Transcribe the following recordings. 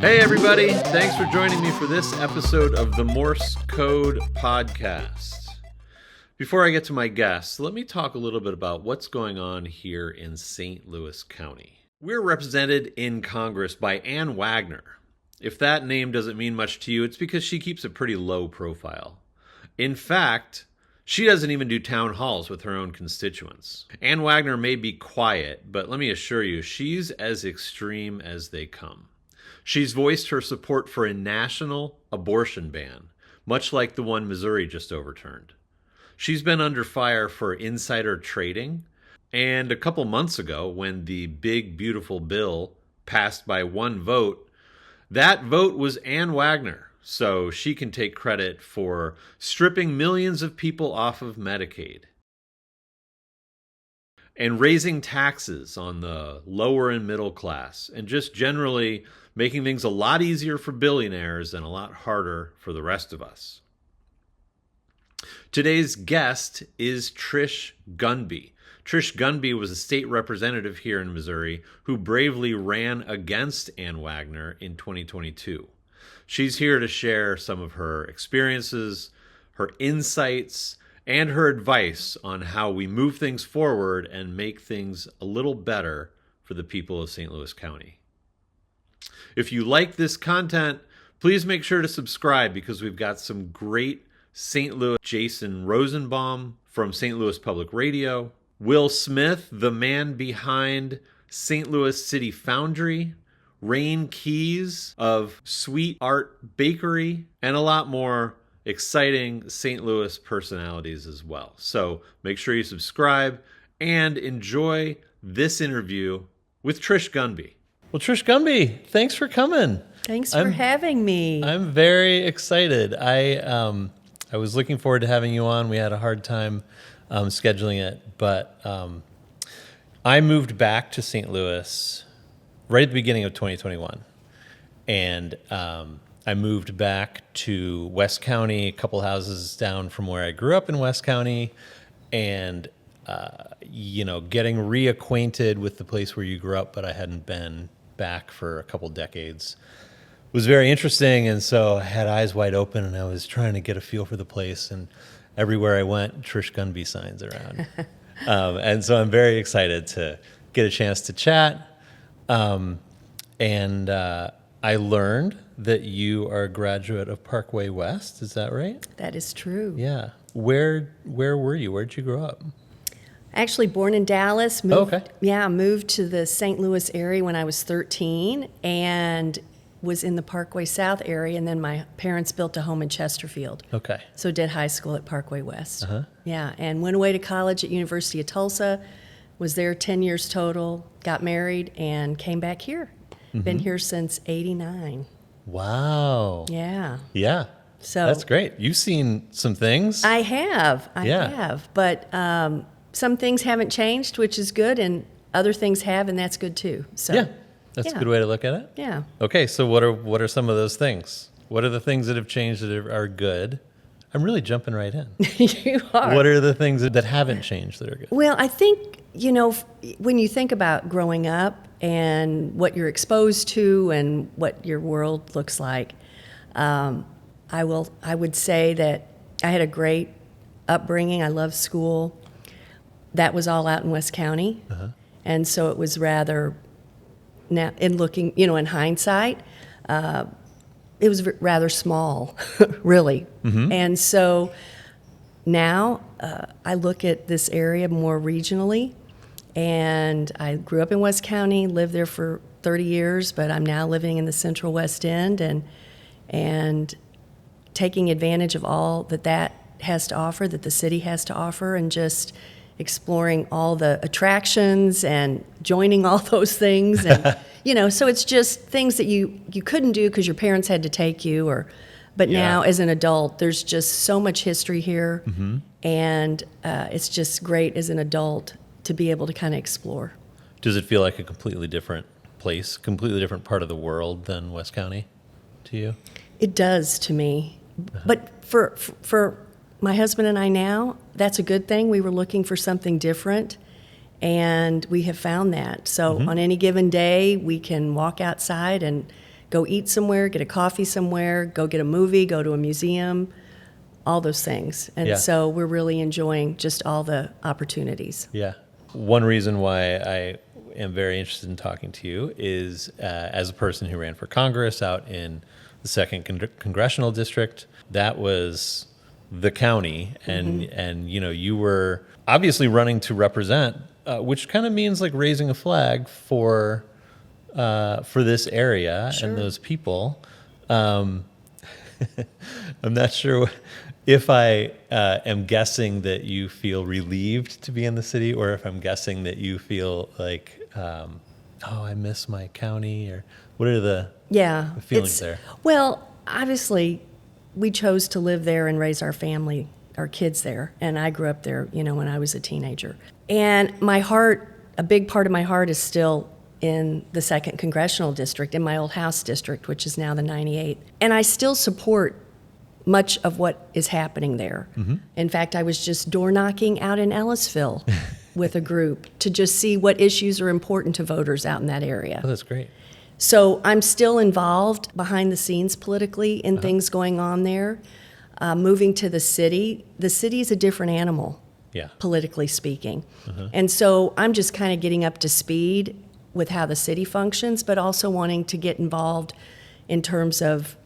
Hey everybody, thanks for joining me for this episode of the Morse Code Podcast. Before I get to my guests, let me talk a little bit about what's going on here in St. Louis County. We're represented in Congress by Ann Wagner. If that name doesn't mean much to you, it's because she keeps a pretty low profile. In fact, she doesn't even do town halls with her own constituents. Ann Wagner may be quiet, but let me assure you, she's as extreme as they come. She's voiced her support for a national abortion ban, much like the one Missouri just overturned. She's been under fire for insider trading, and a couple months ago, when the big, beautiful bill passed by one vote, that vote was Ann Wagner, so she can take credit for stripping millions of people off of Medicaid and raising taxes on the lower and middle class, and just generally making things a lot easier for billionaires and a lot harder for the rest of us. Today's guest is Trish Gunby. Trish Gunby was a state representative here in Missouri who bravely ran against Ann Wagner in 2022. She's here to share some of her experiences, her insights, and her advice on how we move things forward and make things a little better for the people of St. Louis County. If you like this content, please make sure to subscribe because we've got some great St. Louis. Jason Rosenbaum from St. Louis Public Radio, Will Smith, the man behind St. Louis City Foundry, Rain Keys of Sweet Art Bakery, and a lot more exciting St. Louis personalities as well. So make sure you subscribe and enjoy this interview with Trish Gunby. Well, Trish Gunby, thanks for coming. Thanks for having me. I'm very excited. I was looking forward to having you on. We had a hard time scheduling it, but I moved back to St. Louis right at the beginning of 2021, and I moved back to West County, a couple houses down from where I grew up in West County, and getting reacquainted with the place where you grew up, but I hadn't been back for a couple decades, was very interesting. And so I had eyes wide open, and I was trying to get a feel for the place. And everywhere I went, Trish Gunby signs around. And so I'm very excited to get a chance to chat. And I learned that you are a graduate of Parkway West. Is that right? That is true. Yeah. Where were you? Where did you grow up? Actually born in Dallas. Moved to the St. Louis area when I was 13 and was in the Parkway South area, and then my parents built a home in Chesterfield. Okay. So did high school at Parkway West. Uh-huh. Yeah, and went away to college at University of Tulsa, was there 10 years total, got married, and came back here. Mm-hmm. Been here since '89. Wow. Yeah. Yeah. So that's great. You've seen some things. I have. But some things haven't changed, which is good, and other things have, and that's good too. So yeah, that's a good way to look at it. Yeah. Okay, so what are some of those things? What are the things that have changed that are good? I'm really jumping right in. You are. What are the things that haven't changed that are good? Well, I think, when you think about growing up and what you're exposed to and what your world looks like, I would say that I had a great upbringing. I loved school. That was all out in West County. Uh-huh. And so it was rather, now in looking, in hindsight, it was rather small, really. Mm-hmm. And so now I look at this area more regionally, and I grew up in West County, lived there for 30 years, but I'm now living in the Central West End and taking advantage of all that has to offer, that the city has to offer, and just exploring all the attractions and joining all those things. And, so it's just things that you couldn't do because your parents had to take you, but now as an adult, there's just so much history here. Mm-hmm. And it's just great as an adult to be able to kind of explore. Does it feel like a completely different place, completely different part of the world than West County to you? It does to me. Uh-huh. But for my husband and I now, that's a good thing. We were looking for something different, and we have found that. So on any given day, we can walk outside and go eat somewhere, get a coffee somewhere, go get a movie, go to a museum, all those things. And so we're really enjoying just all the opportunities. Yeah. One reason why I am very interested in talking to you is as a person who ran for Congress out in the 2nd Congressional District. That was the county, and you were obviously running to represent, which kind of means like raising a flag for this area and those people. I'm not sure if I am guessing that you feel relieved to be in the city, or if I'm guessing that you feel like, I miss my county, or what are the feelings there? Well, obviously, we chose to live there and raise our family, our kids there, and I grew up there, when I was a teenager. And my heart, a big part of my heart is still in the 2nd Congressional District, in my old House district, which is now the 98th. And I still support much of what is happening there. In fact, I was just door knocking out in Ellisville with a group to just see what issues are important to voters out in that area. Oh, that's great. So I'm still involved behind the scenes politically in things going on there. Moving to the city is a different animal, politically speaking. And so I'm just kind of getting up to speed with how the city functions, but also wanting to get involved in terms of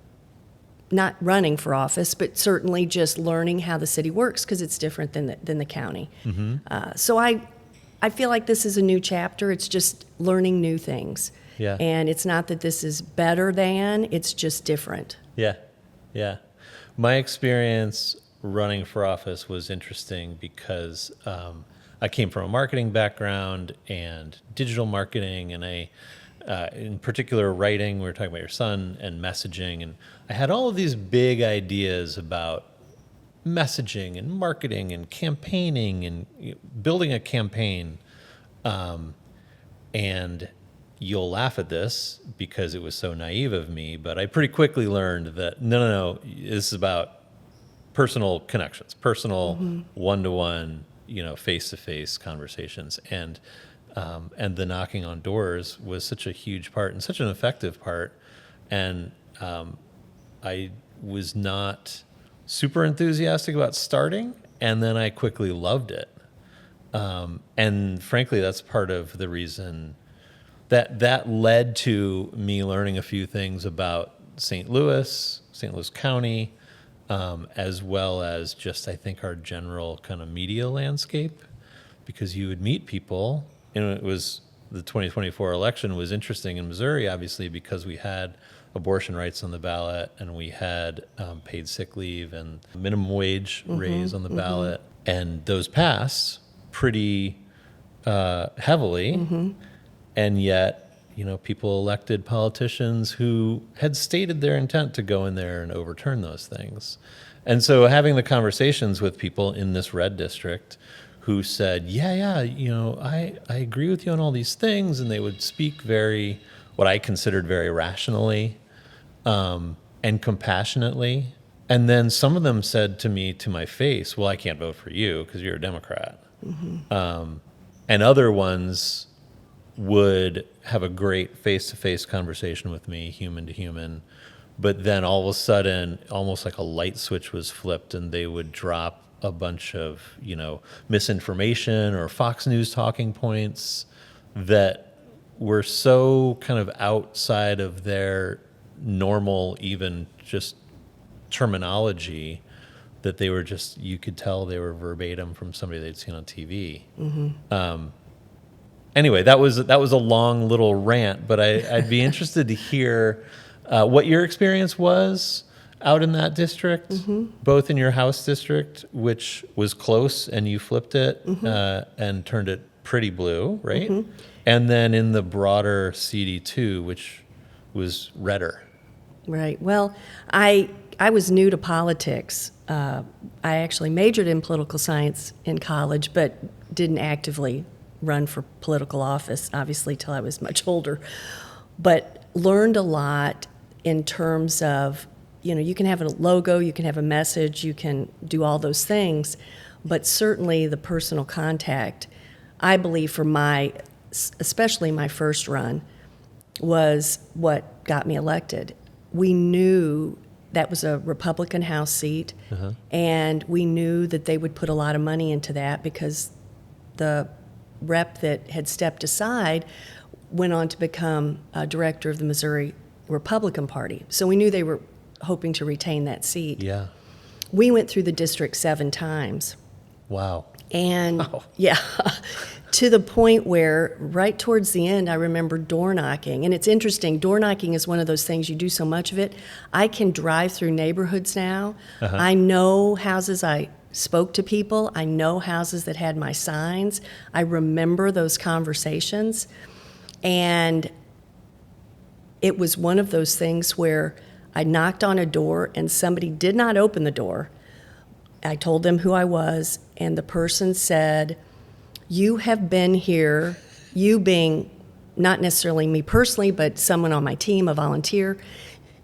not running for office, but certainly just learning how the city works, because it's different than the county. So I feel like this is a new chapter. It's just learning new things. Yeah. And it's not that this is better than, it's just different. Yeah. My experience running for office was interesting because I came from a marketing background and digital marketing, and I, in particular, writing. We were talking about your son and messaging, and I had all of these big ideas about messaging and marketing and campaigning and building a campaign. And you'll laugh at this because it was so naive of me, but I pretty quickly learned that no, this is about personal connections, personal one-to-one, face-to-face conversations. And the knocking on doors was such a huge part and such an effective part. And I was not super enthusiastic about starting, and then I quickly loved it. And frankly, that's part of the reason that led to me learning a few things about St. Louis County, as well as just, I think, our general kind of media landscape, because you would meet people. It was the 2024 election was interesting in Missouri, obviously, because we had abortion rights on the ballot, and we had paid sick leave and minimum wage raise on the ballot, and those passed pretty heavily. And yet, people elected politicians who had stated their intent to go in there and overturn those things. And so having the conversations with people in this red district who said, I agree with you on all these things, and they would speak what I considered very rationally and compassionately. And then some of them said to me to my face, well, I can't vote for you because you're a Democrat. And other ones would have a great face-to-face conversation with me, human to human, but then all of a sudden, almost like a light switch was flipped, and they would drop a bunch of, misinformation or Fox News talking points that were so kind of outside of their normal, even just terminology, that they were just, you could tell they were verbatim from somebody they'd seen on TV. Anyway, that was a long little rant, but I'd be interested to hear what your experience was out in that district, both in your House district, which was close, and you flipped it and turned it pretty blue, right? And then in the broader CD2, which was redder. Right. Well, I was new to politics. I actually majored in political science in college, but didn't actively run for political office, obviously, till I was much older. But learned a lot in terms of, you can have a logo, you can have a message, you can do all those things, but certainly the personal contact, I believe, for especially my first run, was what got me elected. We knew that was a Republican House seat, and we knew that they would put a lot of money into that because the rep that had stepped aside went on to become a director of the Missouri Republican Party. So we knew they were hoping to retain that seat. Yeah. We went through the district 7 times. Wow. And yeah, to the point where right towards the end, I remember door knocking. And it's interesting, door knocking is one of those things, you do so much of it. I can drive through neighborhoods now. I know houses I spoke to people. I know houses that had my signs. I remember those conversations. And it was one of those things where I knocked on a door and somebody did not open the door. I told them who I was, and the person said, "You have been here," you being not necessarily me personally, but someone on my team, a volunteer,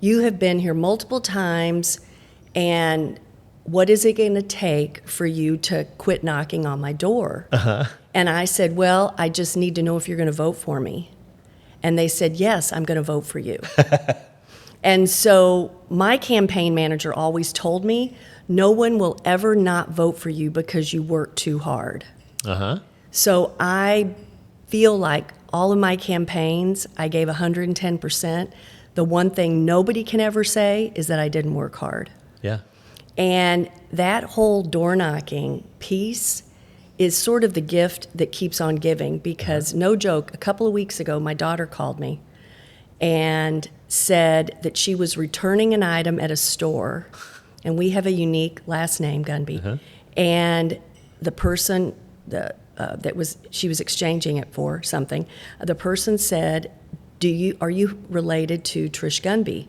"You have been here multiple times, and what is it going to take for you to quit knocking on my door?" And I said, "Well, I just need to know if you're going to vote for me." And they said, "Yes, I'm going to vote for you." And so my campaign manager always told me, no one will ever not vote for you because you work too hard. So I feel like all of my campaigns, I gave 110%. The one thing nobody can ever say is that I didn't work hard. Yeah. And that whole door knocking piece is sort of the gift that keeps on giving because, no joke, a couple of weeks ago, my daughter called me and said that she was returning an item at a store, and we have a unique last name, Gunby, and the person she was exchanging it for something, the person said, are you related to Trish Gunby?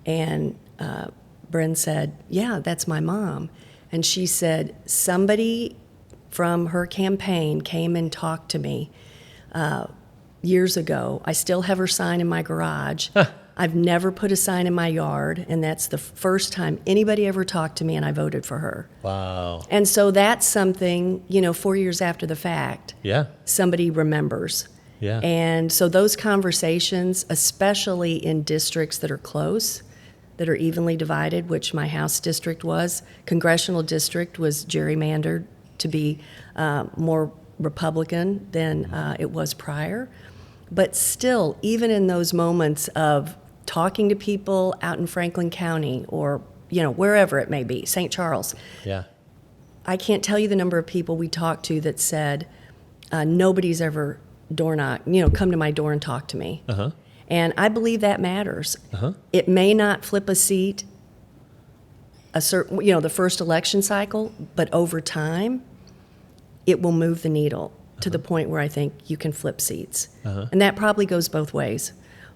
And Bryn said, "Yeah, that's my mom." And she said, "Somebody from her campaign came and talked to me years ago. I still have her sign in my garage. I've never put a sign in my yard, and that's the first time anybody ever talked to me, and I voted for her." Wow. And so that's something, 4 years after the fact, somebody remembers. Yeah. And so those conversations, especially in districts that are close, that are evenly divided, which my House district was, congressional district was gerrymandered to be more Republican than it was prior. But still, even in those moments of talking to people out in Franklin County or, wherever it may be, St. Charles, I can't tell you the number of people we talked to that said, nobody's ever door knocked, come to my door and talk to me. And I believe that matters. It may not flip a seat a certain, the first election cycle, but over time, it will move the needle to the point where I think you can flip seats. And that probably goes both ways.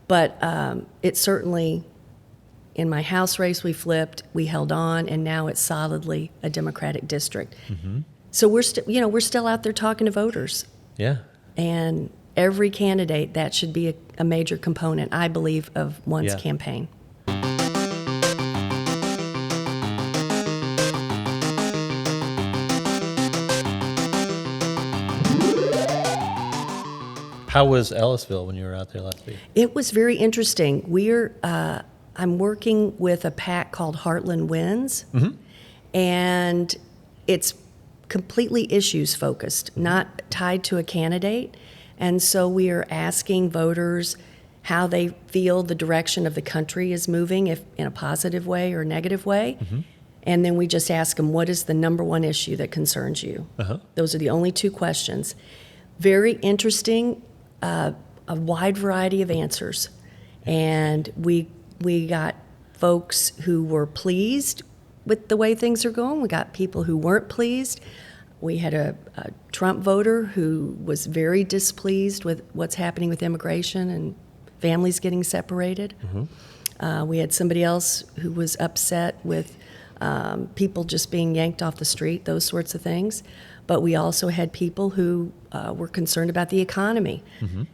But it certainly, in my House race, we flipped, we held on, and now it's solidly a Democratic district. So we're still out there talking to voters. Yeah. And every candidate, that should be a major component, I believe, of one's campaign. How was Ellisville when you were out there last week? It was very interesting. I'm working with a PAC called Heartland Wins, and it's completely issues focused, not tied to a candidate. And so we are asking voters how they feel the direction of the country is moving, if in a positive way or negative way. And then we just ask them, what is the number one issue that concerns you? Those are the only 2 questions. Very interesting, a wide variety of answers. And we got folks who were pleased with the way things are going. We got people who weren't pleased. We had a Trump voter who was very displeased with what's happening with immigration and families getting separated. We had somebody else who was upset with people just being yanked off the street, those sorts of things. But we also had people who were concerned about the economy.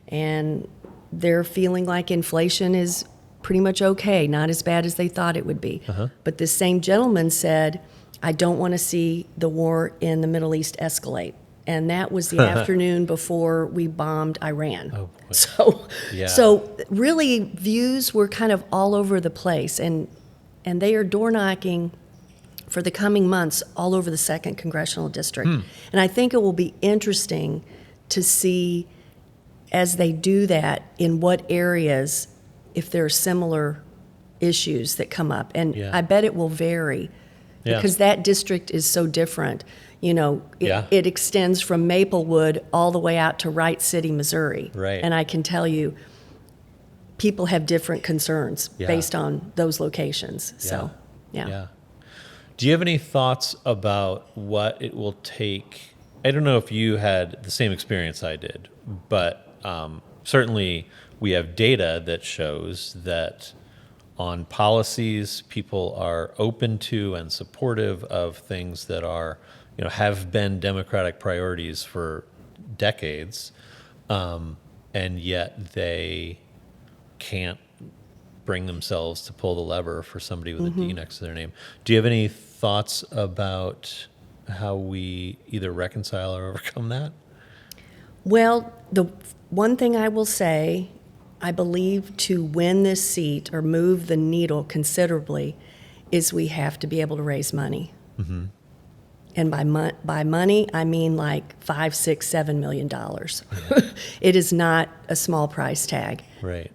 And they're feeling like inflation is pretty much okay, not as bad as they thought it would be. But this same gentleman said, I don't want to see the war in the Middle East escalate. And that was the afternoon before we bombed Iran. Oh, boy. So Yeah. So really, views were kind of all over the place, and they are door knocking for the coming months all over the 2nd Congressional District. And I think it will be interesting to see as they do that in what areas, if there are similar issues that come up. And Yeah. I bet it will vary Yeah. because that district is so different. You know, Yeah. it extends from Maplewood all the way out to Wright City, Missouri. Right. And I can tell you, people have different concerns Yeah. based on those locations. So, yeah. Do you have any thoughts about what it will take? I don't know if you had the same experience I did, but certainly we have data that shows that on policies, people are open to and supportive of things that are, have been Democratic priorities for decades, and yet they can't bring themselves to pull the lever for somebody with a D next to their name. Do you have any thoughts about how we either reconcile or overcome that? Well, the one thing I will say, I believe to win this seat or move the needle considerably is we have to be able to raise money. And by money, I mean like $5, $6, $7 million. It is not a small price tag. Right.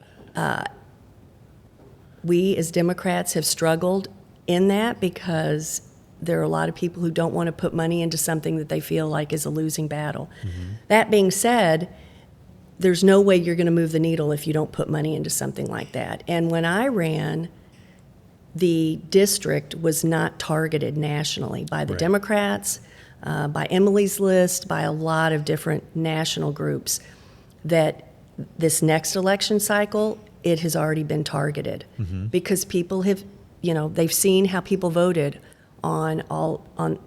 We as Democrats have struggled in that because there are a lot of people who don't want to put money into something that they feel like is a losing battle. That being said, there's no way you're going to move the needle if you don't put money into something like that. And when I ran, the district was not targeted nationally by the Right. Democrats, by Emily's List, by a lot of different national groups, that this next election cycle, it has already been targeted because people have, they've seen how people voted on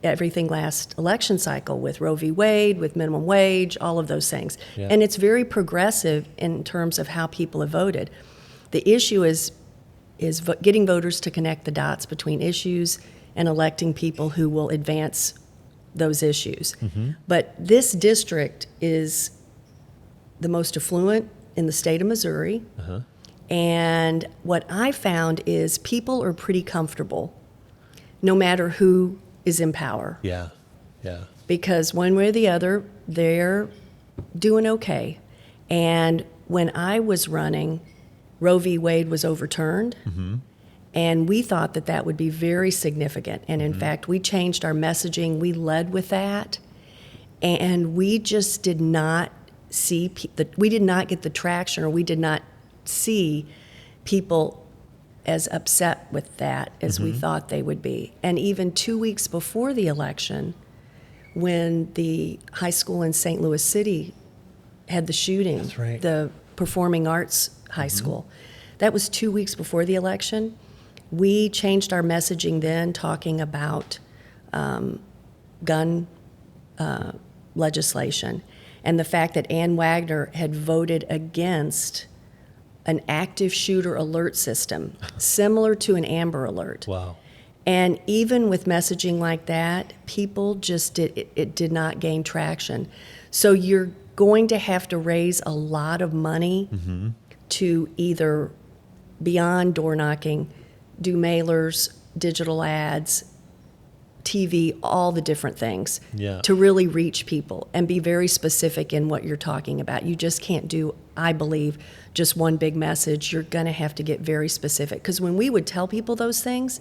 everything last election cycle with Roe v. Wade, with minimum wage, all of those things. Yeah. And it's very progressive in terms of how people have voted. The issue is getting voters to connect the dots between issues and electing people who will advance those issues. But this district is the most affluent in the state of Missouri. And what I found is people are pretty comfortable no matter who is in power. Yeah. Yeah. Because one way or the other, they're doing okay. And when I was running, Roe v. Wade was overturned. And we thought that that would be very significant. And in fact, we changed our messaging. We led with that. And we just did not see, we did not get the traction, or we did not see people as upset with that as we thought they would be. And even 2 weeks before the election, when the high school in St. Louis City had the shooting, That's right. the performing arts high school, that was 2 weeks before the election. We changed our messaging then, talking about gun legislation and the fact that Ann Wagner had voted against an active shooter alert system, similar to an Amber Alert. Wow. And even with messaging like that, people just it did not gain traction. So you're going to have to raise a lot of money to either, beyond door knocking, do mailers, digital ads, TV, all the different things Yeah. to really reach people and be very specific in what you're talking about. You just can't do, I believe, just one big message. You're going to have to get very specific. Because when we would tell people those things,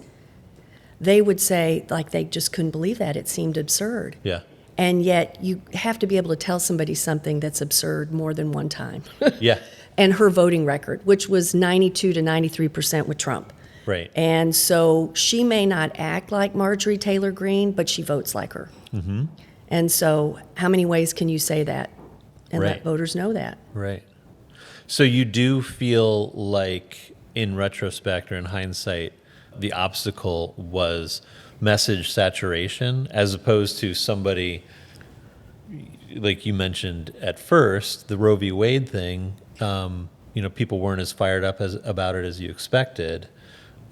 they would say, like, they just couldn't believe that. It seemed absurd. Yeah. And yet you have to be able to tell somebody something that's absurd more than one time. Yeah. And her voting record, which was 92 to 93% with Trump. Right. And so she may not act like Marjorie Taylor Greene, but she votes like her. And so how many ways can you say that and Right. let voters know that? Right. So you do feel like, in retrospect or in hindsight, the obstacle was message saturation, as opposed to somebody, like you mentioned at first, the Roe v. Wade thing. People weren't as fired up about it as you expected.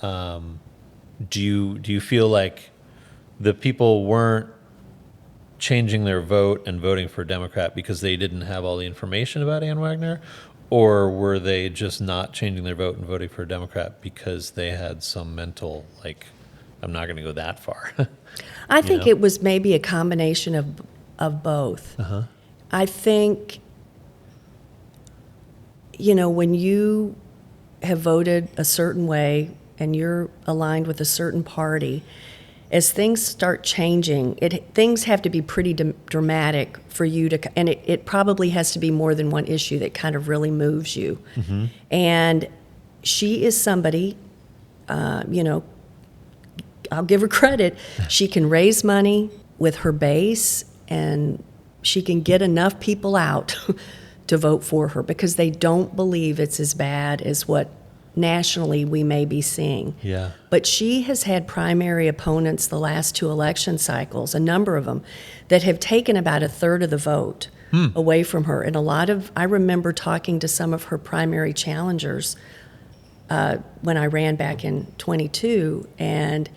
Do you feel like the people weren't changing their vote and voting for Democrat because they didn't have all the information about Ann Wagner, Or were they just not changing their vote and voting for a Democrat because they had some mental, like, I'm not going to go that far? I think know? it was maybe a combination of both. I think, when you have voted a certain way and you're aligned with a certain party, as things start changing, things have to be pretty dramatic for you to, and it probably has to be more than one issue that kind of really moves you. And she is somebody, I'll give her credit. She can raise money with her base, and she can get enough people out to vote for her because they don't believe it's as bad as what nationally we may be seeing. Yeah. But she has had primary opponents the last 2 election cycles, a number of them, that have taken about a third of the vote away from her. And I remember talking to some of her primary challengers when I ran back in 22, and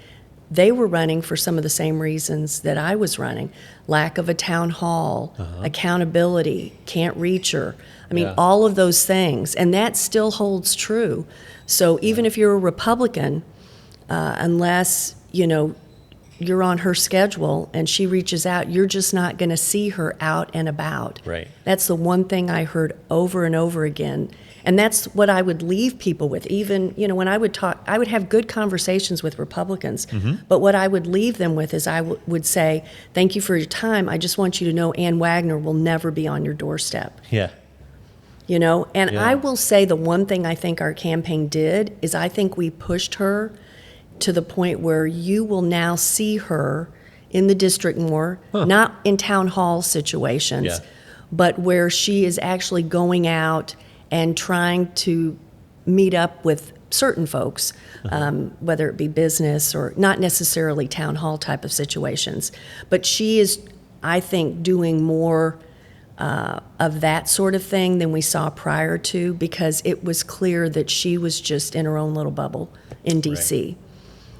they were running for some of the same reasons that I was running. Lack of a town hall, accountability, can't reach her. I mean, all of those things, and that still holds true. So even if you're a Republican, unless, you're on her schedule and she reaches out, you're just not going to see her out and about. Right. That's the one thing I heard over and over again. And that's what I would leave people with. Even, when I would talk, I would have good conversations with Republicans. But what I would leave them with is I would say, thank you for your time. I just want you to know Ann Wagner will never be on your doorstep. Yeah. And I will say the one thing I think our campaign did is I think we pushed her to the point where you will now see her in the district more, not in town hall situations, but where she is actually going out and trying to meet up with certain folks, whether it be business or not necessarily town hall type of situations. But she is, I think, doing more of that sort of thing than we saw prior to, because it was clear that she was just in her own little bubble in D.C.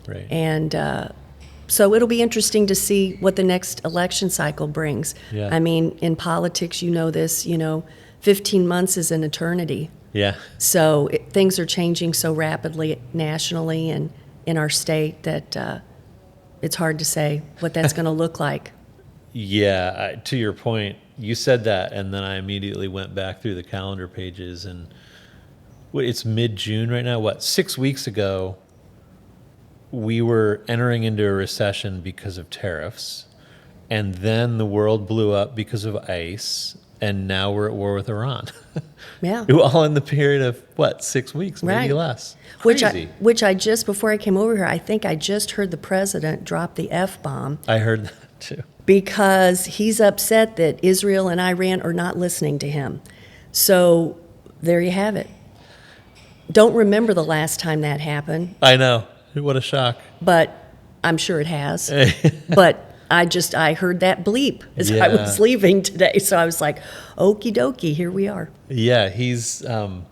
Right. And so it'll be interesting to see what the next election cycle brings. Yeah. I mean, in politics, this, 15 months is an eternity. Yeah. So things are changing so rapidly nationally and in our state that it's hard to say what that's going to look like. Yeah, to your point, you said that, and then I immediately went back through the calendar pages, and it's mid-June right now. 6 weeks ago, we were entering into a recession because of tariffs, and then the world blew up because of ICE, and now we're at war with Iran. Yeah. All in the period of, 6 weeks, maybe Right. less. Which Crazy. I just, before I came over here, I think I just heard the president drop the F-bomb I heard that, too. because he's upset that Israel and Iran are not listening to him. So there you have it. Don't remember the last time that happened, I know. What a shock. but I'm sure it has. But I heard that bleep as I was leaving today. So I was like, okie dokie, here we are. Yeah, he's gonna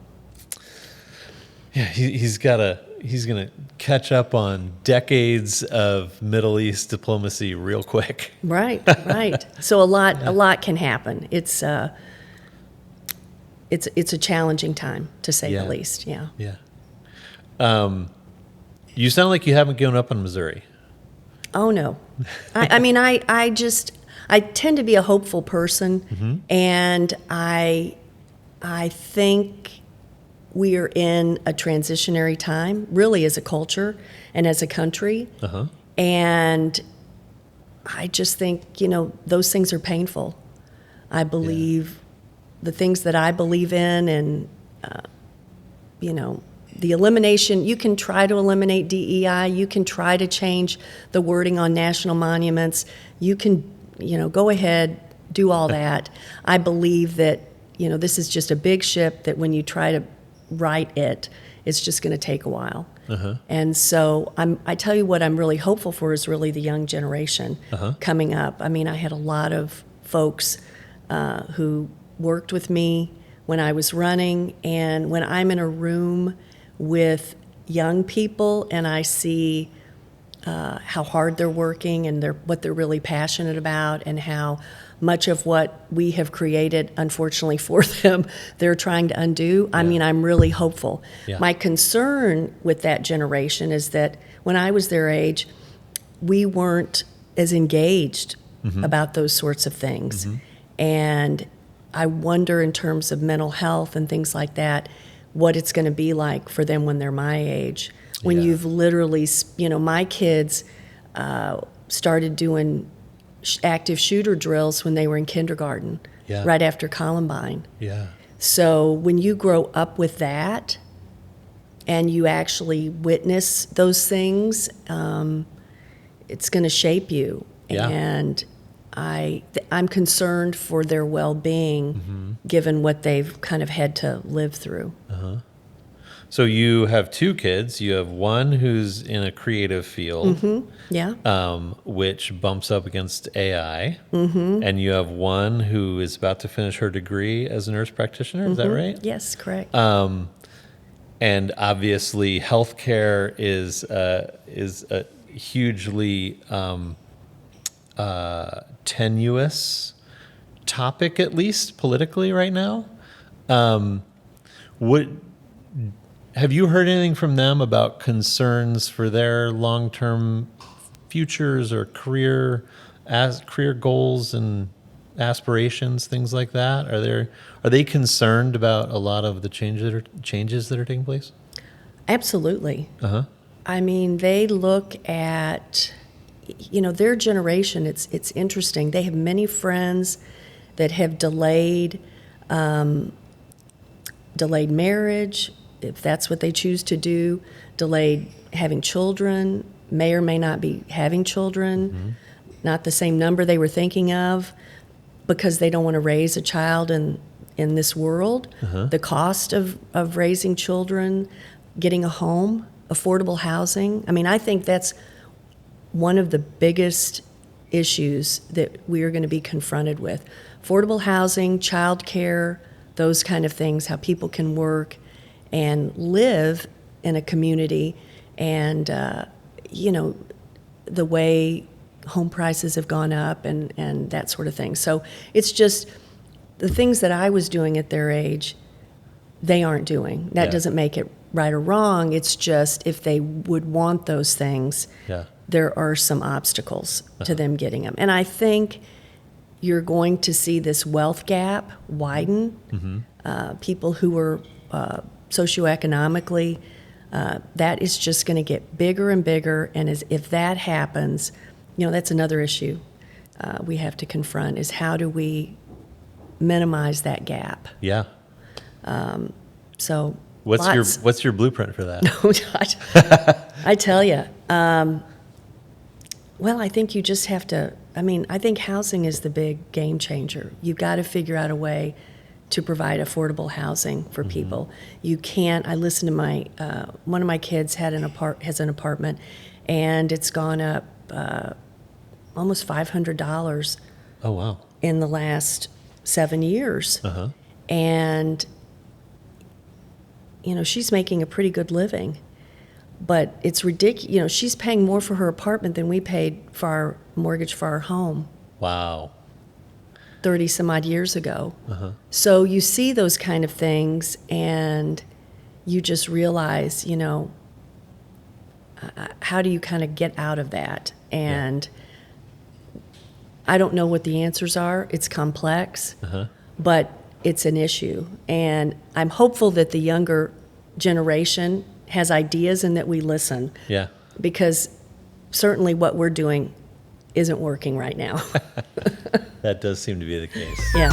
catch up on decades of Middle East diplomacy real quick. Right, right. So a lot can happen. It's a challenging time, to say the least. Yeah. Yeah. You sound like you haven't given up on Missouri. Oh no. I mean, I tend to be a hopeful person, and I think we are in a transitionary time, really, as a culture and as a country. And I just think, those things are painful. I believe the things that I believe in, and, the elimination, you can try to eliminate DEI, you can try to change the wording on national monuments, you can, go ahead, do all that. I believe that, this is just a big ship that when you try to right it, it's just going to take a while. And so I tell you what I'm really hopeful for is really the young generation coming up. I mean, I had a lot of folks who worked with me when I was running, and when I'm in a room with young people and I see how hard they're working and what they're really passionate about, and how much of what we have created, unfortunately for them, they're trying to undo. I mean, I'm really hopeful. Yeah. My concern with that generation is that when I was their age, we weren't as engaged about those sorts of things. And I wonder, in terms of mental health and things like that, what it's going to be like for them when they're my age. When you've literally, my kids started doing active shooter drills when they were in kindergarten, right after Columbine. Yeah. So when you grow up with that and you actually witness those things, it's going to shape you. Yeah. And I'm concerned for their well-being, given what they've kind of had to live through. So you have two kids. You have one who's in a creative field, which bumps up against AI, and you have one who is about to finish her degree as a nurse practitioner. Is that right? Yes, correct. And obviously, healthcare is a hugely tenuous topic, at least politically, right now. Have you heard anything from them about concerns for their long-term futures or career goals and aspirations, things like that? Are they concerned about a lot of the changes that are taking place? Absolutely. I mean, they look at, their generation. It's interesting. They have many friends that have delayed marriage, if that's what they choose to do, delayed having children, may or may not be having children, not the same number they were thinking of, because they don't want to raise a child in this world. The cost of raising children, getting a home, affordable housing. I mean, I think that's one of the biggest issues that we are going to be confronted with. Affordable housing, childcare, those kind of things, how people can work and live in a community, and the way home prices have gone up and that sort of thing. So it's just the things that I was doing at their age, they aren't doing. That doesn't make it right or wrong. It's just, if they would want those things, there are some obstacles to them getting them. And I think you're going to see this wealth gap widen. People who are socioeconomically, that is just going to get bigger and bigger. And if that happens, that's another issue we have to confront, is how do we minimize that gap? Yeah. So what's your blueprint for that? I tell you, well, I think you just have to, I think housing is the big game changer. You've got to figure out a way to provide affordable housing for people. You can't, I listened to one of my kids has an apartment, and it's gone up almost $500. Oh, wow. In the last 7 years. And, she's making a pretty good living. But it's ridiculous. She's paying more for her apartment than we paid for our mortgage for our home. Wow. 30 some odd years ago. So you see those kind of things, and you just realize, how do you kind of get out of that? And I don't know what the answers are. It's complex, but it's an issue. And I'm hopeful that the younger generation has ideas and that we listen. Yeah. Because certainly what we're doing isn't working right now. That does seem to be the case. Yeah.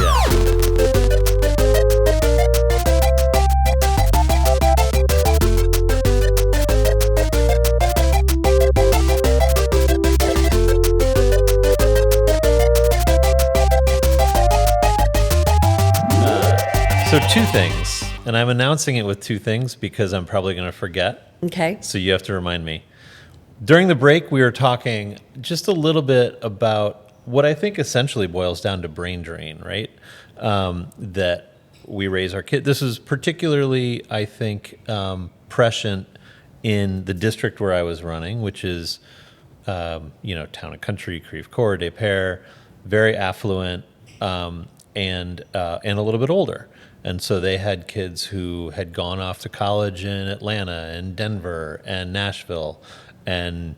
So two things, and I'm announcing it with two things because I'm probably going to forget. Okay. So you have to remind me. During the break, we were talking just a little bit about what I think essentially boils down to brain drain, right? That we raise our kids. This is particularly, I think, prescient in the district where I was running, which is, Town and Country, Creve Coeur, Des Peres, very affluent, and a little bit older. And so they had kids who had gone off to college in Atlanta and Denver and Nashville and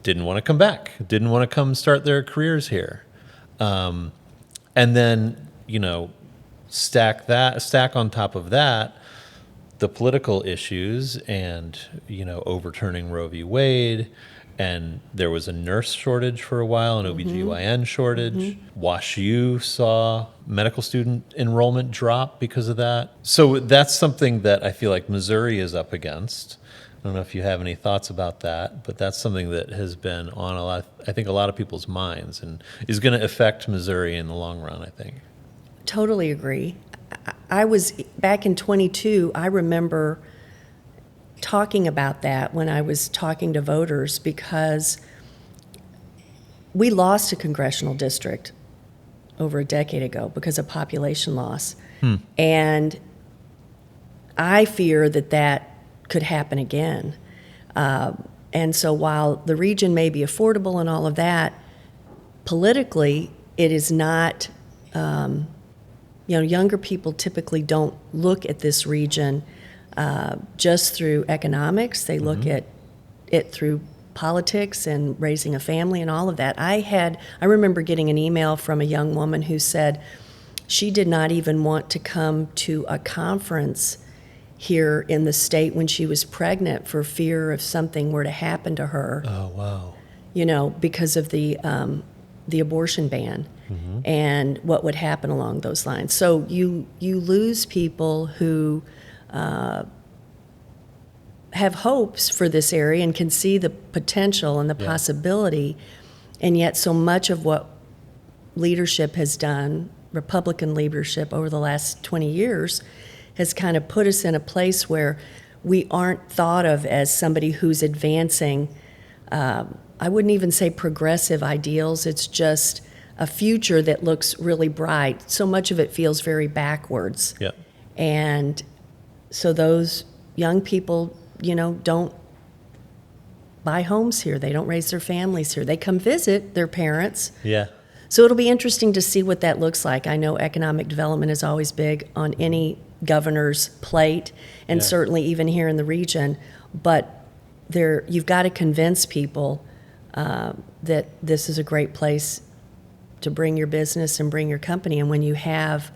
didn't want to come back, didn't want to come start their careers here. And then, stack on top of that the political issues and, overturning Roe v. Wade. And there was a nurse shortage for a while, an OBGYN shortage. WashU saw medical student enrollment drop because of that. So that's something that I feel like Missouri is up against. I don't know if you have any thoughts about that, but that's something that has been on a lot of people's minds and is going to affect Missouri in the long run, I think. Totally agree. I was back in 22, I remember talking about that when I was talking to voters, because we lost a congressional district over a decade ago because of population loss. And I fear that could happen again. And so while the region may be affordable and all of that, politically, it is not, younger people typically don't look at this region just through economics. They look at it through politics and raising a family and all of that. I remember getting an email from a young woman who said she did not even want to come to a conference here in the state when she was pregnant for fear if something were to happen to her. Oh, wow. Because of the abortion ban and what would happen along those lines. So you lose people who have hopes for this area and can see the potential and the possibility, and yet so much of what leadership has done, Republican leadership over the last 20 years, has kind of put us in a place where we aren't thought of as somebody who's advancing, I wouldn't even say progressive ideals, it's just a future that looks really bright. So much of it feels very backwards. Yeah. And so those young people, don't buy homes here. They don't raise their families here. They come visit their parents. Yeah. So it'll be interesting to see what that looks like. I know economic development is always big on any governor's plate, and certainly even here in the region. But you've got to convince people that this is a great place to bring your business and bring your company. And when you have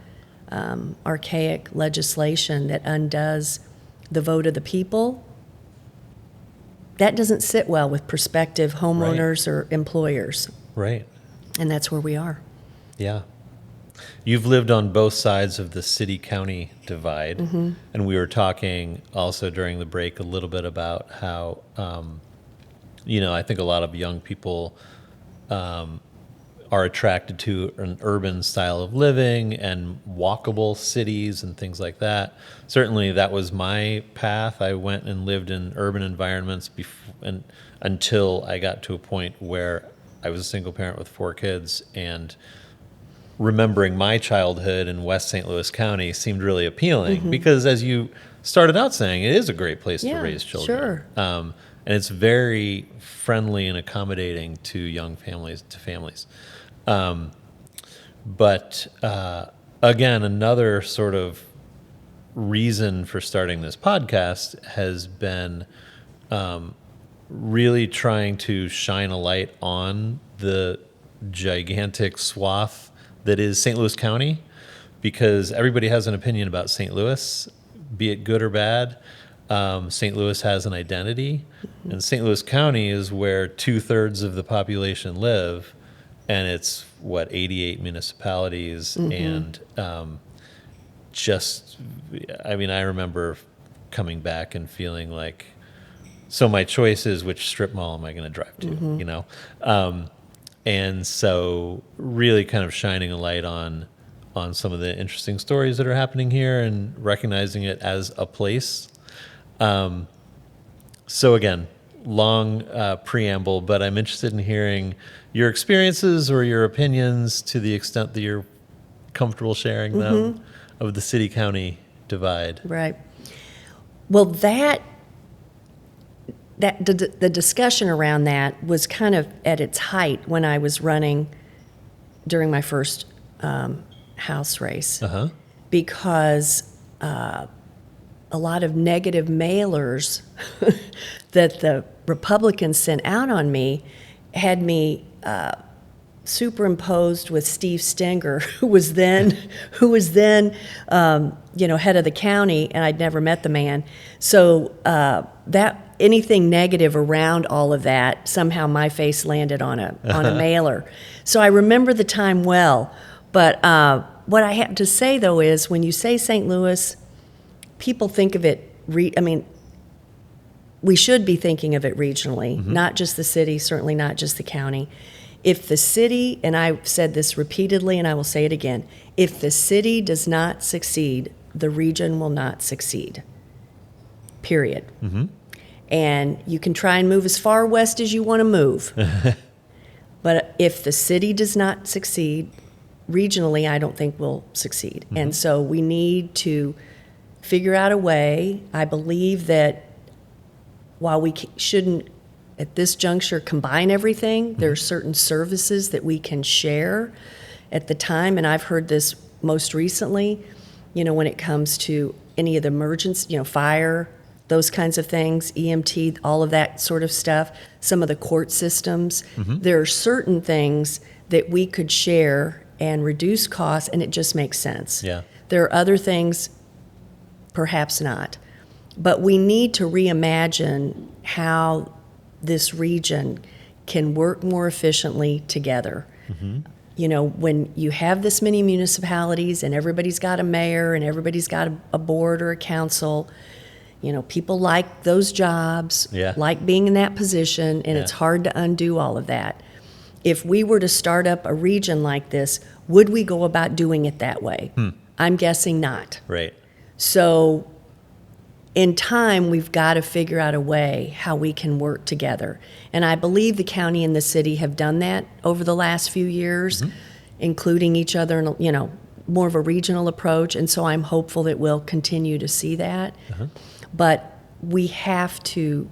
archaic legislation that undoes the vote of the people, that doesn't sit well with prospective homeowners or employers. Right. And that's where we are. Yeah. You've lived on both sides of the city-county divide, and we were talking also during the break a little bit about how, I think a lot of young people are attracted to an urban style of living and walkable cities and things like that. Certainly, that was my path. I went and lived in urban environments until I got to a point where I was a single parent with 4 kids, and remembering my childhood in West St. Louis County seemed really appealing because, as you started out saying, it is a great place to raise children. Sure. And it's very friendly and accommodating to young families, But again, another sort of reason for starting this podcast has been really trying to shine a light on the gigantic swath that is St. Louis County, because everybody has an opinion about St. Louis, be it good or bad. St. Louis has an identity, and St. Louis County is where 2/3 of the population live, and it's 88 municipalities, and I remember coming back and feeling like, so my choice is which strip mall am I going to drive to, and so really kind of shining a light on some of the interesting stories that are happening here and recognizing it as a place. So again, long preamble, but I'm interested in hearing your experiences or your opinions to the extent that you're comfortable sharing them of the city-county divide. Right. Well, the discussion around that was kind of at its height when I was running during my first House race Uh-huh. because a lot of negative mailers that the Republicans sent out on me had me superimposed with Steve Stenger, who was then head of the county, and I'd never met the man. So that anything negative around all of that, somehow my face landed on a mailer. So I remember the time well. But what I have to say though is, when you say St. Louis, people think of it. We should be thinking of it regionally, not just the city, certainly not just the county. If the city, and I've said this repeatedly and I will say it again, if the city does not succeed, the region will not succeed. Period. And you can try and move as far west as you want to move. But if the city does not succeed, regionally, I don't think we'll succeed. And so we need to figure out a way. I believe that while we shouldn't, at this juncture, combine everything, there are certain services that we can share at the time. And I've heard this most recently, when it comes to any of the emergency, fire, those kinds of things, EMT, all of that sort of stuff, some of the court systems. There are certain things that we could share and reduce costs, and it just makes sense. Yeah. There are other things, perhaps not. But we need to reimagine how this region can work more efficiently together. When you have this many municipalities and everybody's got a mayor and everybody's got a board or a council, people like those jobs, like being in that position, and it's hard to undo all of that. If we were to start up a region like this, would we go about doing it that way? I'm guessing not. Right. So in time, we've got to figure out a way how we can work together. And I believe the county and the city have done that over the last few years, including each other in, more of a regional approach. And so I'm hopeful that we'll continue to see that. But we have to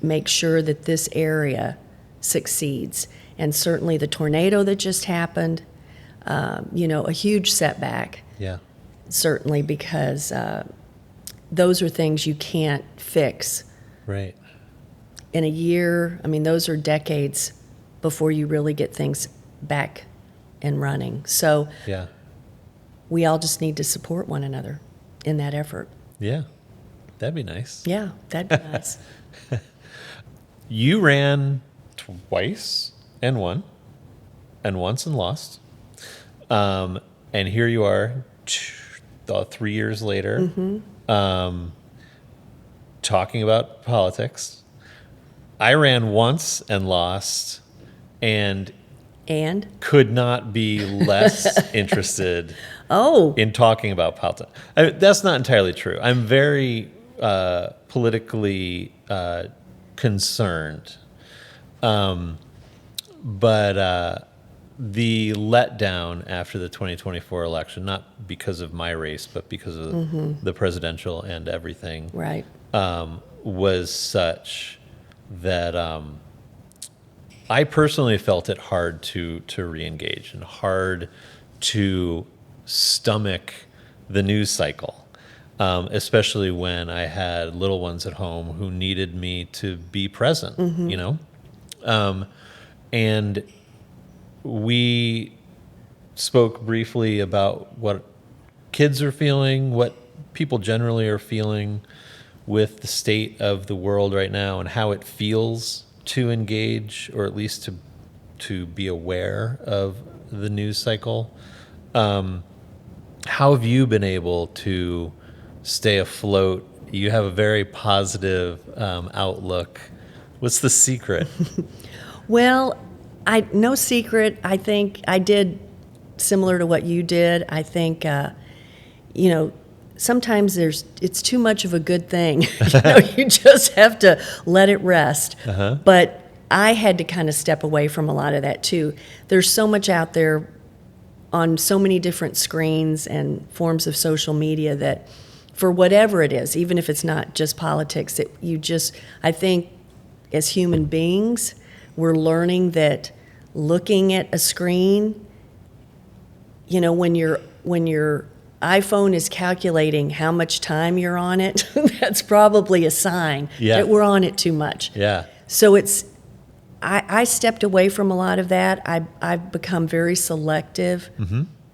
make sure that this area succeeds. And certainly the tornado that just happened, a huge setback. Yeah. Certainly, because those are things you can't fix Right. in a year. I mean, those are decades before you really get things back and running. So Yeah. we all just need to support one another in that effort. Yeah. That'd be nice. Yeah, that'd be nice. You ran twice and won, and once and lost. And here you are, 3 years later, talking about politics. I ran once and lost, and could not be less interested in talking about politics. That's not entirely true. I'm very politically concerned. But the letdown after the 2024 election, not because of my race, but because of the presidential and everything, Right. Was such that I personally felt it hard to re-engage and hard to stomach the news cycle, especially when I had little ones at home who needed me to be present, and we spoke briefly about what kids are feeling, what people generally are feeling with the state of the world right now, and how it feels to engage, or at least to be aware of the news cycle. How have you been able to stay afloat? You have a very positive outlook. What's the secret? Well, No secret. I think I did similar to what you did. I think, sometimes it's too much of a good thing. You just have to let it rest. But I had to kind of step away from a lot of that too. There's so much out there on so many different screens and forms of social media that, for whatever it is, even if it's not just politics, I think as human beings, we're learning that looking at a screen when your iPhone is calculating how much time you're on it, that's probably a sign that we're on it too much. Yeah. So I stepped away from a lot of that. I've become very selective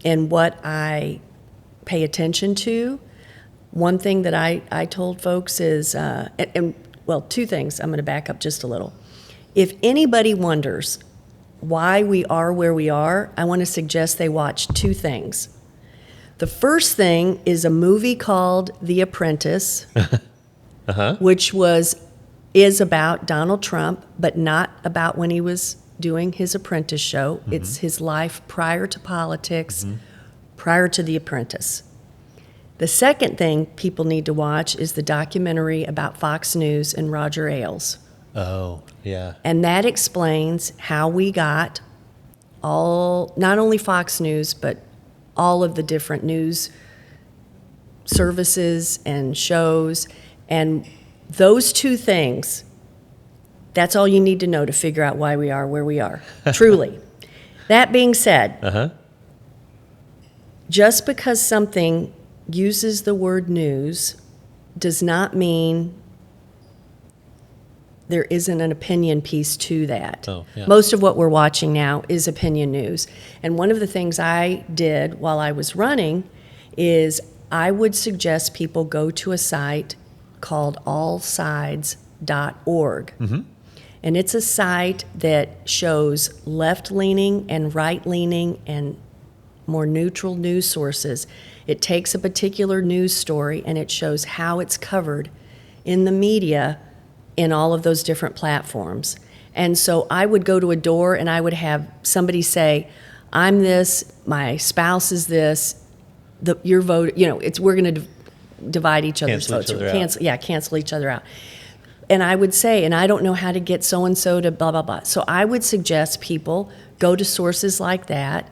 in what I pay attention to. One thing that I told folks is, well, two things. I'm going to back up just a little. If anybody wonders why we are where we are, I want to suggest they watch two things. The first thing is a movie called The Apprentice, which is about Donald Trump, but not about when he was doing his apprentice show. It's his life prior to politics, prior to The Apprentice. The second thing people need to watch is the documentary about Fox News and Roger Ailes. Oh, yeah. And that explains how we got not only Fox News, but all of the different news services and shows. And those two things, that's all you need to know to figure out why we are where we are, truly. That being said, just because something uses the word news does not mean there isn't an opinion piece to that. Oh, yeah. Most of what we're watching now is opinion news. And one of the things I did while I was running is I would suggest people go to a site called allsides.org. And it's a site that shows left-leaning and right-leaning and more neutral news sources. It takes a particular news story and it shows how it's covered in the media in all of those different platforms. And so I would go to a door and I would have somebody say, I'm this, my spouse is this, your vote, we're going to divide each other's votes. Cancel each other out. And I would say, and I don't know how to get so-and-so to blah, blah, blah. So I would suggest people go to sources like that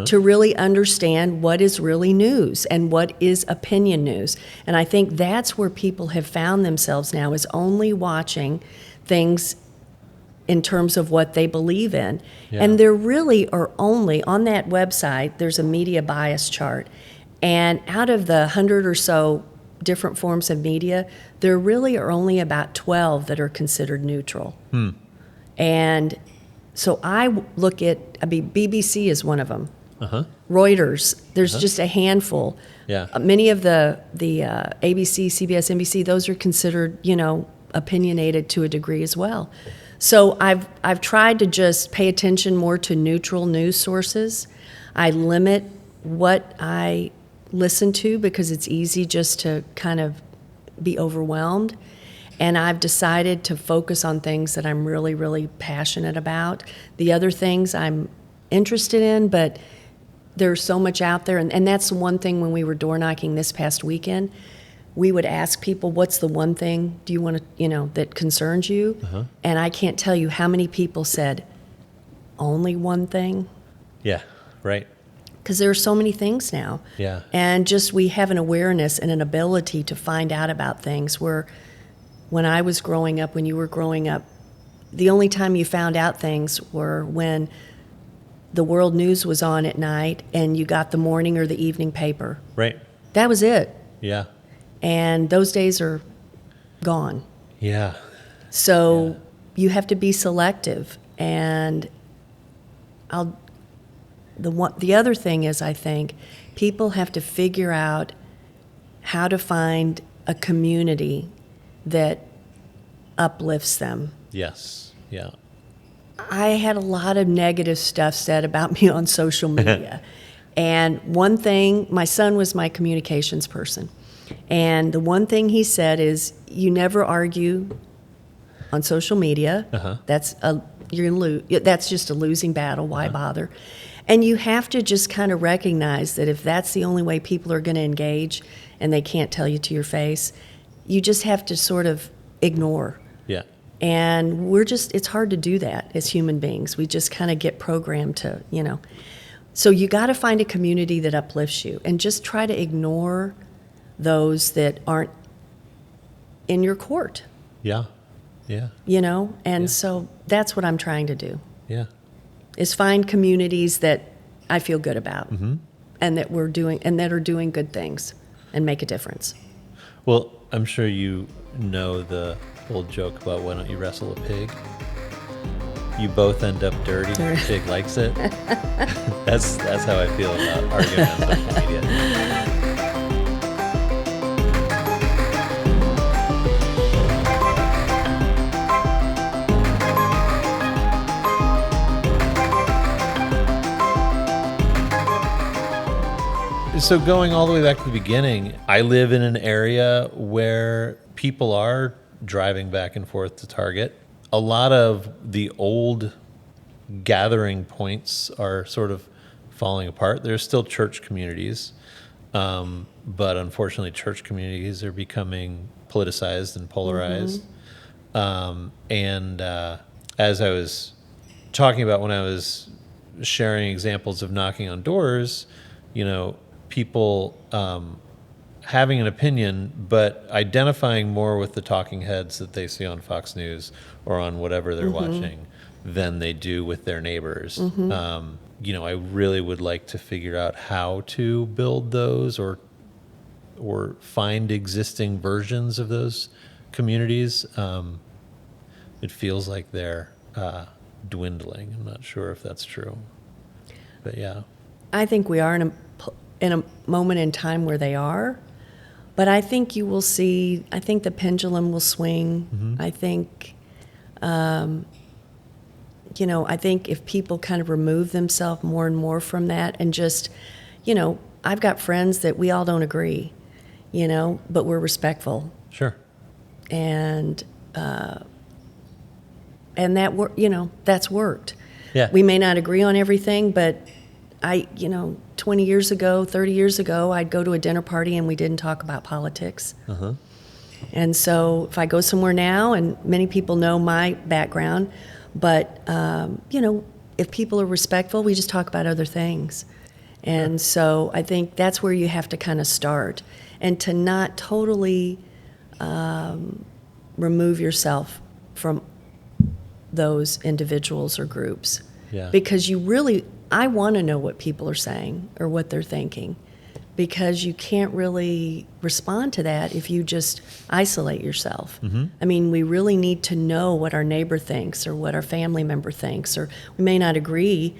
to really understand what is really news and what is opinion news. And I think that's where people have found themselves now, is only watching things in terms of what they believe in. Yeah. And there really are only, on that website, there's a media bias chart. And out of the 100 or so different forms of media, there really are only about 12 that are considered neutral. And so I look at, BBC is one of them. Reuters, there's just a handful. Yeah. Many of the ABC, CBS, NBC, those are considered, opinionated to a degree as well. So I've tried to just pay attention more to neutral news sources. I limit what I listen to because it's easy just to kind of be overwhelmed. And I've decided to focus on things that I'm really, really passionate about. The other things I'm interested in, but there's so much out there. And that's one thing when we were door knocking this past weekend. We would ask people, what's the one thing do you want to, that concerns you? And I can't tell you how many people said, only one thing. Yeah, right. Because there are so many things now. Yeah. And just we have an awareness and an ability to find out about things where when I was growing up, when you were growing up, the only time you found out things were when the world news was on at night and you got the morning or the evening paper. Right. That was it. Yeah. And those days are gone. Yeah. So you have to be selective. And the other thing is, I think people have to figure out how to find a community that uplifts them. Yes. Yeah. I had a lot of negative stuff said about me on social media. And one thing, my son was my communications person. And the one thing he said is, you never argue on social media. That's you're gonna lose. That's just a losing battle. Why bother? And you have to just kind of recognize that if that's the only way people are going to engage and they can't tell you to your face, you just have to sort of ignore. Yeah. And it's hard to do that as human beings. We just kind of get programmed to, So you got to find a community that uplifts you and just try to ignore those that aren't in your court. Yeah. Yeah. And so that's what I'm trying to do. Yeah. Is find communities that I feel good about. and that we're doing and that are doing good things and make a difference. Well, I'm sure you know the old joke about why don't you wrestle a pig? You both end up dirty. The pig likes it. That's how I feel about arguing on social media. So going all the way back to the beginning, I live in an area where people are driving back and forth to Target. A lot of the old gathering points are sort of falling apart. There's still church communities, but unfortunately church communities are becoming politicized and polarized. And as I was talking about when I was sharing examples of knocking on doors, people having an opinion, but identifying more with the talking heads that they see on Fox News or on whatever they're watching than they do with their neighbors. I really would like to figure out how to build those or find existing versions of those communities. It feels like they're dwindling. I'm not sure if that's true, but yeah. I think we are in a moment in time where they are, but I think you will see, I think the pendulum will swing. I think, I think if people kind of remove themselves more and more from that and just, I've got friends that we all don't agree, but we're respectful. Sure. And that that's worked. Yeah. We may not agree on everything, but 20 years ago, 30 years ago, I'd go to a dinner party and we didn't talk about politics. And so if I go somewhere now, and many people know my background, but, if people are respectful, we just talk about other things. And so I think that's where you have to kind of start, and to not totally remove yourself from those individuals or groups. Yeah. Because I want to know what people are saying or what they're thinking, because you can't really respond to that if you just isolate yourself. I mean, we really need to know what our neighbor thinks or what our family member thinks, or we may not agree.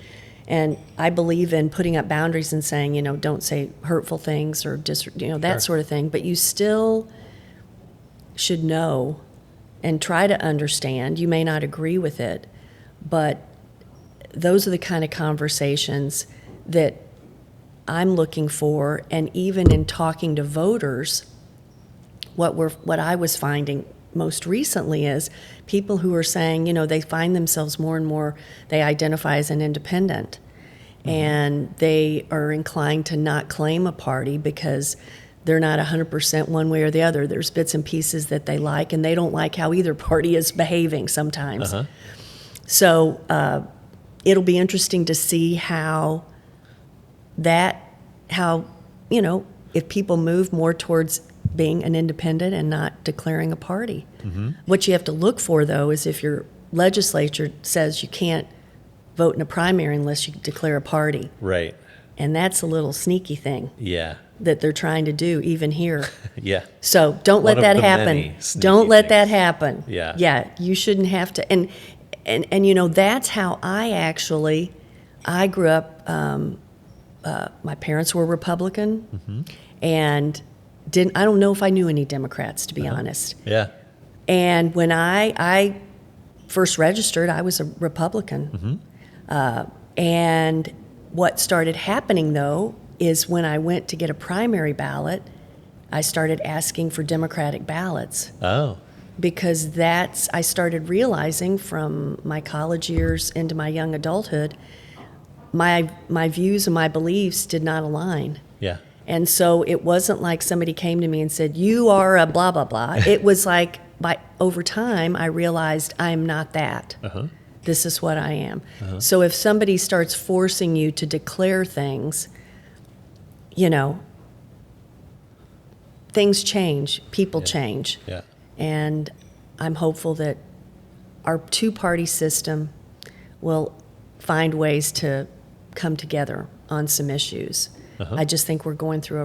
And I believe in putting up boundaries and saying, don't say hurtful things or that sort of thing, but you still should know and try to understand. You may not agree with it, but those are the kind of conversations that I'm looking for. And even in talking to voters, what I was finding most recently is people who are saying, they find themselves more and more, they identify as an independent, and they are inclined to not claim a party because they're not 100% one way or the other. There's bits and pieces that they like, and they don't like how either party is behaving sometimes. So it'll be interesting to see how if people move more towards being an independent and not declaring a party. What you have to look for, though, is if your legislature says you can't vote in a primary unless you declare a party. Right. And that's a little sneaky thing. Yeah. That they're trying to do, even here. Yeah. So don't let that happen. Don't let that happen. Yeah. Yeah, you shouldn't have to. And that's how I grew up. My parents were Republican, and I don't know if I knew any Democrats, to be honest. Yeah. And when I first registered, I was a Republican. And what started happening, though, is when I went to get a primary ballot, I started asking for Democratic ballots. Oh. Because I started realizing from my college years into my young adulthood, my views and my beliefs did not align. Yeah. And so it wasn't like somebody came to me and said, you are a blah, blah, blah. It was like, over time, I realized I'm not that. This is what I am. So if somebody starts forcing you to declare things, things change, people change. Yeah. And I'm hopeful that our two-party system will find ways to come together on some issues. I just think we're going through a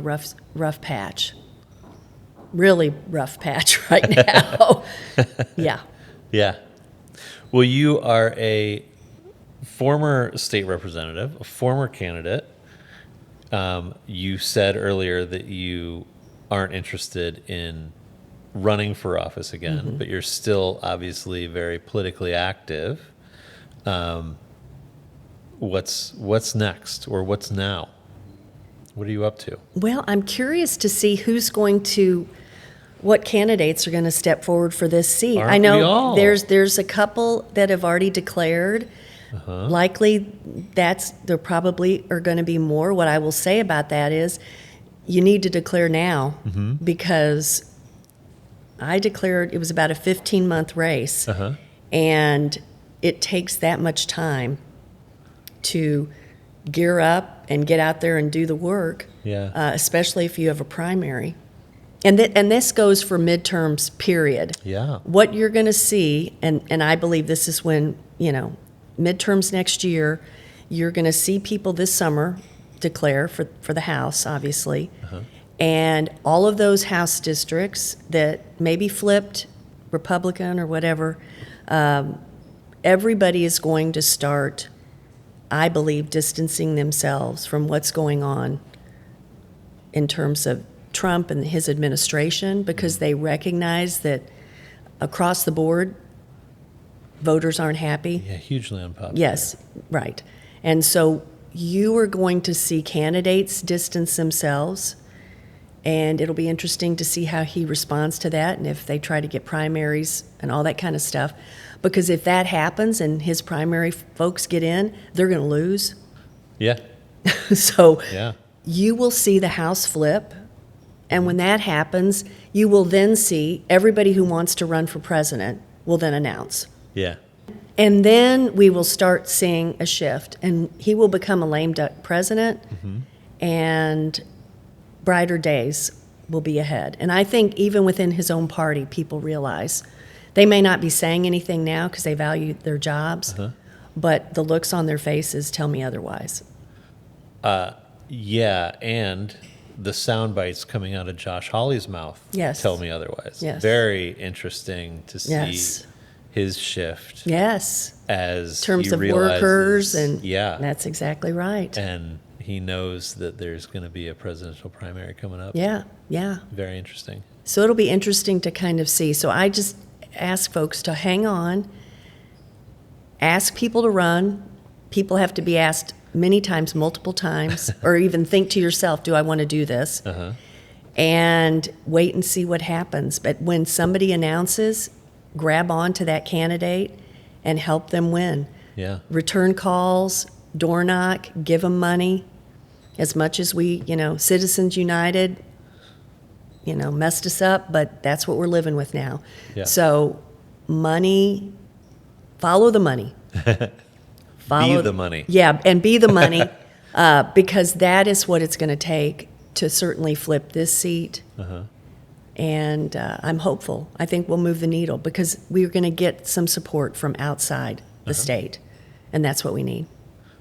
rough patch. Really rough patch right now. Yeah. Yeah. Well, you are a former state representative, a former candidate. You said earlier that you aren't interested in running for office again, but you're still obviously very politically active. What's next, or what's now? What are you up to? Well, I'm curious to see what candidates are going to step forward for this seat. Aren't I we know all? there's a couple that have already declared. Likely there probably are going to be more. What I will say about that is you need to declare now, because I declared it was about a 15-month race, and it takes that much time to gear up and get out there and do the work, especially if you have a primary. And this goes for midterms, period. Yeah. What you're going to see, and I believe this is when, midterms next year, you're going to see people this summer declare for the House, obviously. And all of those House districts that maybe flipped Republican or whatever, everybody is going to start, I believe, distancing themselves from what's going on in terms of Trump and his administration, because they recognize that across the board, voters aren't happy. Yeah, hugely unpopular. Yes, right. And so you are going to see candidates distance themselves, and it'll be interesting to see how he responds to that, and if they try to get primaries and all that kind of stuff. Because if that happens and his primary folks get in, they're going to lose. Yeah. So Yeah. you will see the House flip, and when that happens, you will then see everybody who wants to run for president will then announce. Yeah. And then we will start seeing a shift, and he will become a lame duck president, and brighter days will be ahead. And I think even within his own party, people realize they may not be saying anything now because they value their jobs, but the looks on their faces tell me otherwise. Yeah, and the sound bites coming out of Josh Hawley's mouth tell me otherwise. Yes. Very interesting to see Yes. his shift. Yes. As In terms he of realizes, workers, and yeah, that's exactly right. and he knows that there's going to be a presidential primary coming up. Yeah, yeah. Very interesting. So it'll be interesting to kind of see. So I just ask folks to hang on, ask people to run. People have to be asked many times, multiple times, or even think to yourself, do I want to do this? And wait and see what happens. But when somebody announces, grab on to that candidate and help them win. Yeah. Return calls, door knock, give them money. As much as we, Citizens United, messed us up, but that's what we're living with now. Yeah. So money, follow the money. Be the money. Yeah, and be the money, because that is what it's going to take to certainly flip this seat. And I'm hopeful. I think we'll move the needle because we're going to get some support from outside the state, and that's what we need.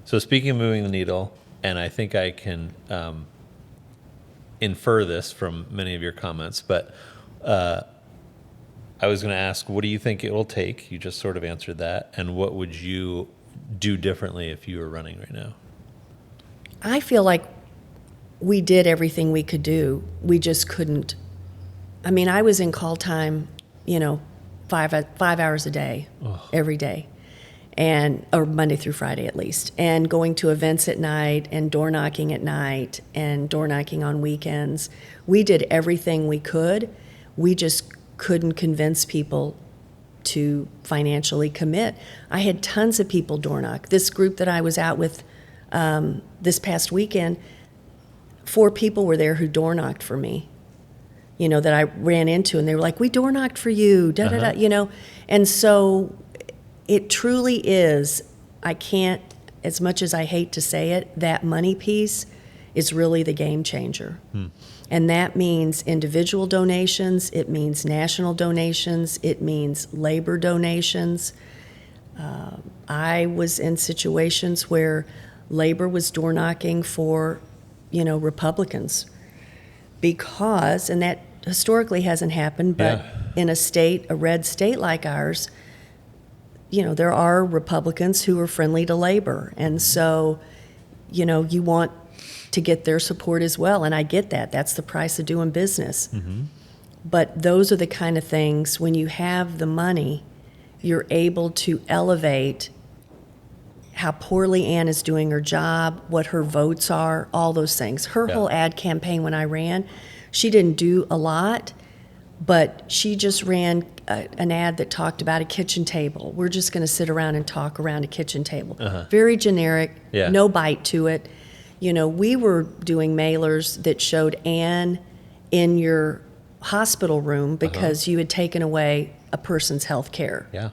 So speaking of moving the needle, and I think I can infer this from many of your comments, but I was going to ask, what do you think it will take? You just sort of answered that. And what would you do differently if you were running right now? I feel like we did everything we could do. We just couldn't. I mean, I was in call time, 5 hours a day, every day, or Monday through Friday at least, and going to events at night and door knocking at night and door knocking on weekends. We did everything we could. We just couldn't convince people to financially commit. I had tons of people door knock. This group that I was out with this past weekend, 4 people were there who door knocked for me, that I ran into, and they were like, we door knocked for you, da-da-da, And so it truly is, I can't, as much as I hate to say it, that money piece is really the game changer. And that means individual donations, it means national donations, it means labor donations. I was in situations where labor was door knocking for Republicans, because, and that historically hasn't happened, but in a red state like ours, there are Republicans who are friendly to labor. And so, you want to get their support as well. And I get that. That's the price of doing business. Mm-hmm. But those are the kind of things, when you have the money, you're able to elevate how poorly Ann is doing her job, what her votes are, all those things. Her whole ad campaign when I ran, she didn't do a lot, but she just ran an ad that talked about a kitchen table. We're just going to sit around and talk around a kitchen table. Very generic, no bite to it. We were doing mailers that showed Ann in your hospital room because you had taken away a person's health care. Yeah.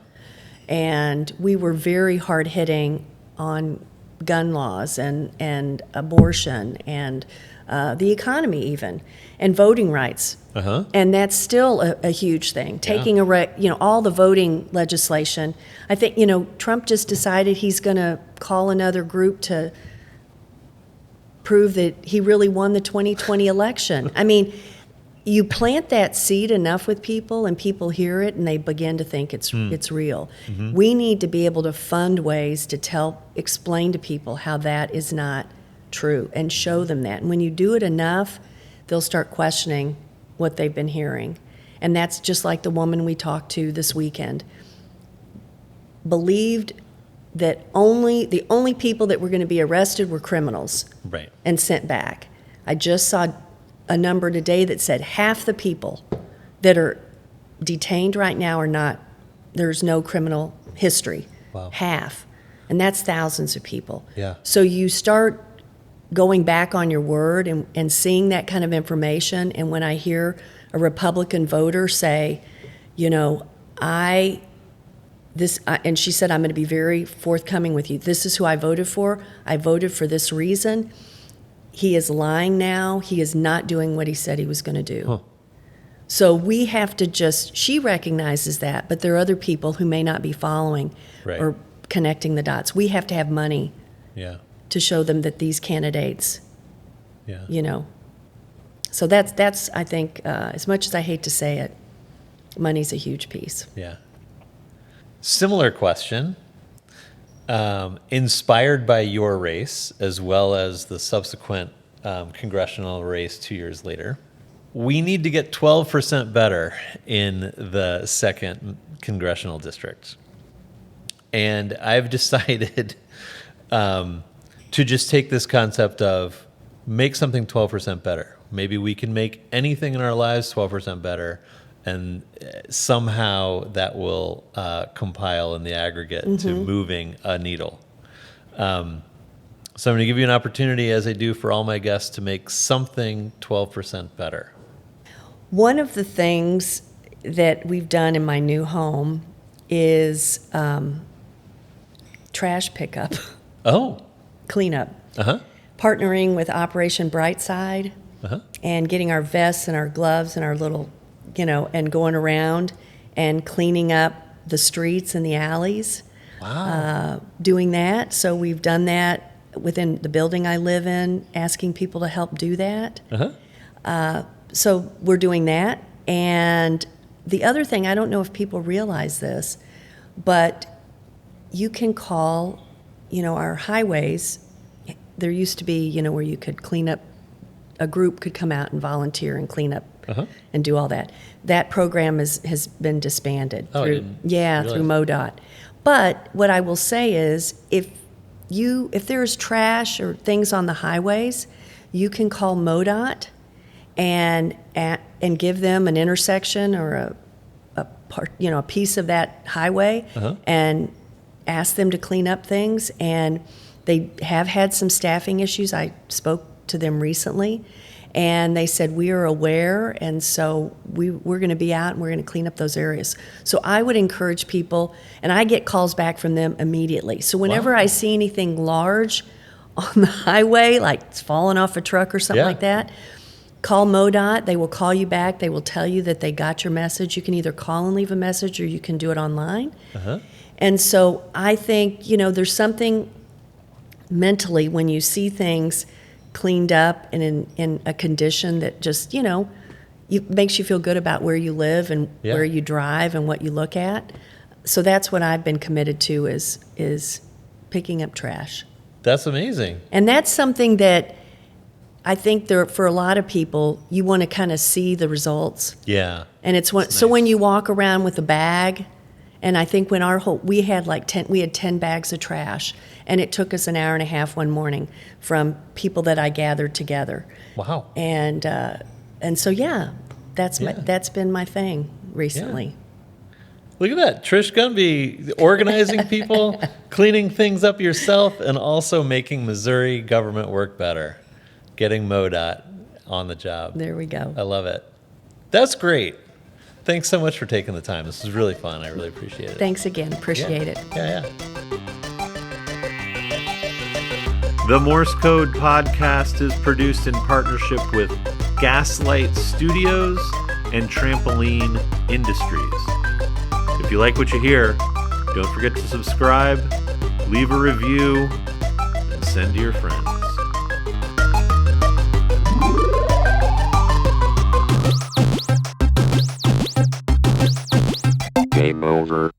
And we were very hard-hitting on gun laws and abortion and the economy even, and voting rights. And that's still a huge thing. Taking all the voting legislation. I think, Trump just decided he's going to call another group to prove that he really won the 2020 election. I mean, you plant that seed enough with people and people hear it and they begin to think it's real. We need to be able to fund ways to explain to people how that is not true and show them that. And when you do it enough, they'll start questioning what they've been hearing. And that's just like the woman we talked to this weekend. Believed that the only people that were going to be arrested were criminals and sent back. I just saw a number today that said half the people that are detained right now there's no criminal history. Wow. Half. And that's thousands of people. Yeah. So you start going back on your word and seeing that kind of information. And when I hear a Republican voter say, and she said, I'm going to be very forthcoming with you. This is who I voted for. I voted for this reason. He is lying now. He is not doing what he said he was going to do. So we have to she recognizes that, but there are other people who may not be following or connecting the dots. We have to have money to show them that these candidates, So that's I think, as much as I hate to say it, money's a huge piece. Yeah. Similar question. Inspired by your race, as well as the subsequent congressional race 2 years later, we need to get 12% better in the 2nd congressional district. And I've decided to just take this concept of make something 12% better. Maybe we can make anything in our lives 12% better, and somehow that will compile in the aggregate to moving a needle. So I'm going to give you an opportunity, as I do for all my guests, to make something 12% better. One of the things that we've done in my new home is trash pickup. Oh. Cleanup. Partnering with Operation Brightside and getting our vests and our gloves and our little and going around and cleaning up the streets and the alleys. Wow. Doing that. So we've done that within the building I live in, asking people to help do that. So we're doing that. And the other thing, I don't know if people realize this, but you can call, our highways. There used to be, where you could clean up, a group could come out and volunteer and clean up and do all that. That program has been disbanded through MoDOT. But what I will say is, if there's trash or things on the highways, you can call MoDOT and give them an intersection or a part, a piece of that highway and ask them to clean up things. And they have had some staffing issues. I spoke to them recently, and they said, we are aware, and so we're going to be out and we're going to clean up those areas. So I would encourage people, and I get calls back from them immediately. So whenever I see anything large on the highway, like it's falling off a truck or something like that, call MoDOT. They will call you back. They will tell you that they got your message. You can either call and leave a message, or you can do it online. And so I think, there's something mentally when you see things cleaned up and in a condition that just, makes you feel good about where you live and Yeah. where you drive and what you look at. So that's what I've been committed to is picking up trash. That's amazing. And that's something that I think for a lot of people, you want to kind of see the results. Yeah. And so when you walk around with a bag, and I think when we had 10 bags of trash, and it took us an hour and a half one morning from people that I gathered together. Wow. And so that's been my thing recently. Look at that. Trish Gunby, organizing people, cleaning things up yourself, and also making Missouri government work better. Getting MoDOT on the job. There we go. I love it. That's great. Thanks so much for taking the time. This was really fun. I really appreciate it. Thanks again. Appreciate it. Yeah. The Morse Code podcast is produced in partnership with Gaslight Studios and Trampoline Industries. If you like what you hear, don't forget to subscribe, leave a review, and send to your friends. Game over.